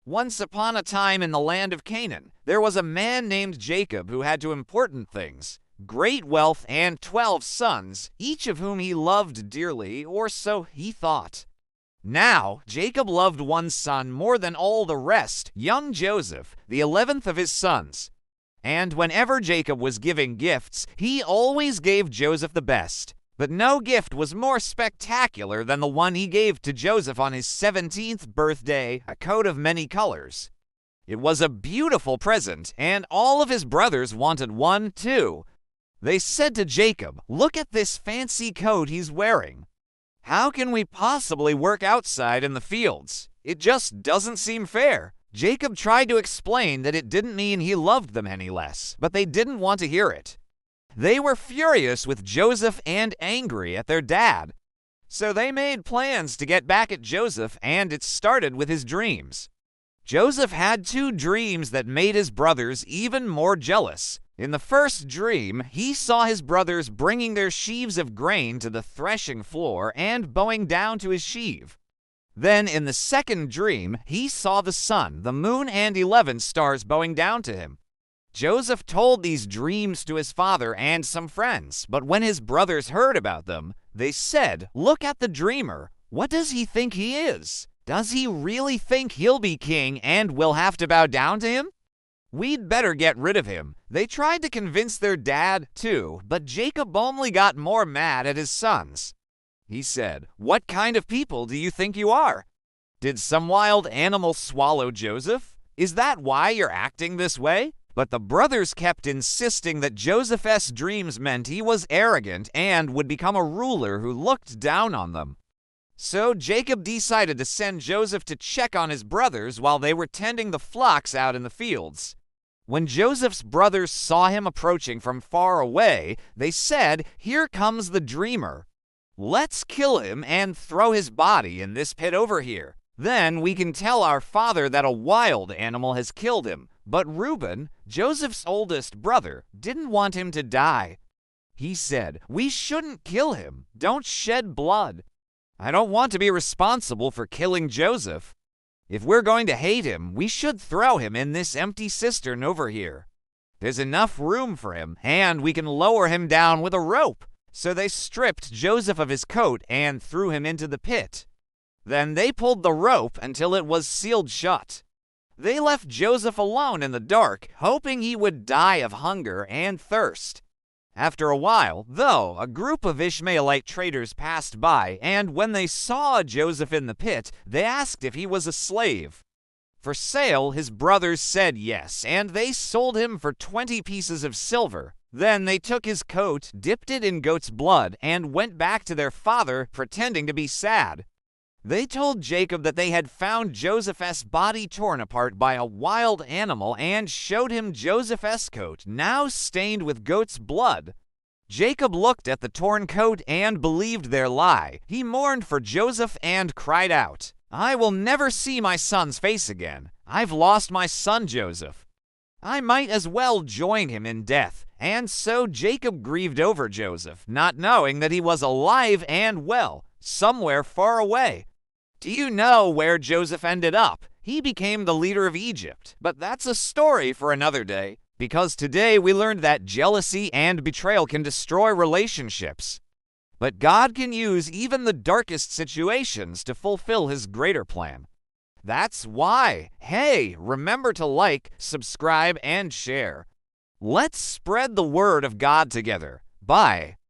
Once upon a time in the land of Canaan, there was a man named Jacob who had two important things: great wealth and 12 sons, each of whom he loved dearly, or so he thought. Now, Jacob loved one son more than all the rest, young Joseph, the 11th of his sons. And whenever Jacob was giving gifts, he always gave Joseph the best. But no gift was more spectacular than the one he gave to Joseph on his 17th birthday, a coat of many colors. It was a beautiful present, and all of his brothers wanted one too. They said to Jacob, "Look at this fancy coat he's wearing. How can we possibly work outside in the fields? It just doesn't seem fair." Jacob tried to explain that it didn't mean he loved them any less, but they didn't want to hear it. They were furious with Joseph and angry at their dad. So they made plans to get back at Joseph, and it started with his dreams. Joseph had 2 dreams that made his brothers even more jealous. In the first dream, he saw his brothers bringing their sheaves of grain to the threshing floor and bowing down to his sheave. Then in the second dream, he saw the sun, the moon, and 11 stars bowing down to him. Joseph told these dreams to his father and some friends, but when his brothers heard about them, they said, "Look at the dreamer. What does he think he is? Does he really think he'll be king and we'll have to bow down to him? We'd better get rid of him." They tried to convince their dad, too, but Jacob only got more mad at his sons. He said, "What kind of people do you think you are? Did some wild animal swallow Joseph? Is that why you're acting this way?" But the brothers kept insisting that Joseph's dreams meant he was arrogant and would become a ruler who looked down on them. So Jacob decided to send Joseph to check on his brothers while they were tending the flocks out in the fields. When Joseph's brothers saw him approaching from far away, they said, "Here comes the dreamer. Let's kill him and throw his body in this pit over here. Then we can tell our father that a wild animal has killed him." But Reuben, Joseph's oldest brother, didn't want him to die. He said, "We shouldn't kill him. Don't shed blood. I don't want to be responsible for killing Joseph. If we're going to hate him, we should throw him in this empty cistern over here. There's enough room for him, and we can lower him down with a rope." So they stripped Joseph of his coat and threw him into the pit. Then they pulled the rope until it was sealed shut. They left Joseph alone in the dark, hoping he would die of hunger and thirst. After a while, though, a group of Ishmaelite traders passed by, and when they saw Joseph in the pit, they asked if he was a slave. For sale, his brothers said yes, and they sold him for 20 pieces of silver. Then they took his coat, dipped it in goat's blood, and went back to their father, pretending to be sad. They told Jacob that they had found Joseph's body torn apart by a wild animal and showed him Joseph's coat, now stained with goat's blood. Jacob looked at the torn coat and believed their lie. He mourned for Joseph and cried out, "I will never see my son's face again. I've lost my son Joseph. I might as well join him in death." And so Jacob grieved over Joseph, not knowing that he was alive and well, somewhere far away. Do you know where Joseph ended up? He became the leader of Egypt, but that's a story for another day, because today we learned that jealousy and betrayal can destroy relationships. But God can use even the darkest situations to fulfill His greater plan. That's why, hey, remember to like, subscribe, and share. Let's spread the word of God together. Bye.